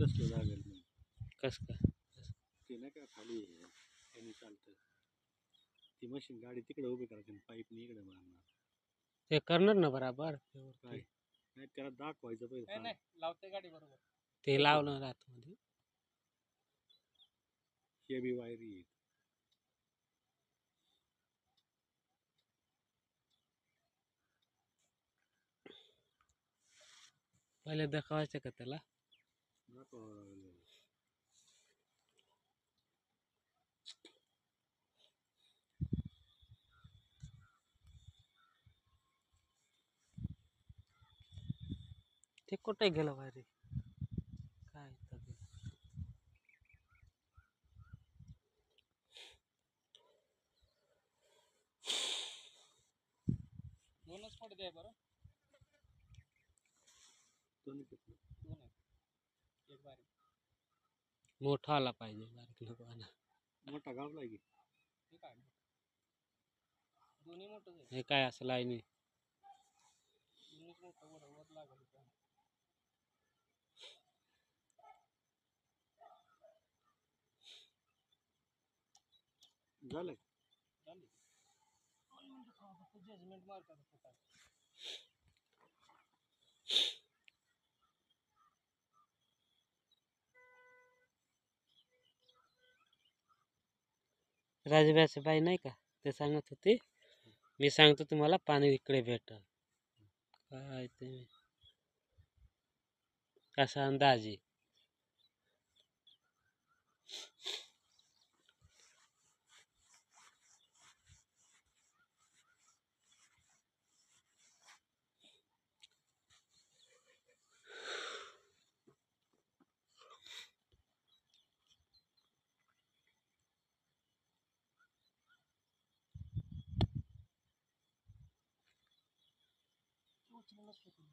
बसलं लागेल मग कस काय ते नाही का खाली त्यांनी चालतं ती मशीन गाडी तिकडे उभी करायची आणि पाईपनी इकडे मारणार ते करणार ना बराबर काय नाही त्याला दाखवायचं पहिले लावते गाडी बरोबर ते लावलं राहत मध्ये हे बी वायरी आहे पहिले दाखवायचं का त्याला दाखवावं लागेल ते कुठे गेलं बाहेर काय इथं ते? दोनच पड द्या बरं दोन्ही पिकलं. दोन आहे एक बारीक मोठा आला पाहिजे बारीक नको आला. मोठा गावला की ठीक आहे दोन्ही मोठं आहे हे काय असं लाईनी दोन्हीच मोठं वर लागल झालं झाली जजमेंट मार का राजब्याचे बाई नाही का ते सांगत होते मी सांगतो तुम्हाला पाणी इकडे भेटल काय ते कसा अंदाज आहे उचलूनच फेकून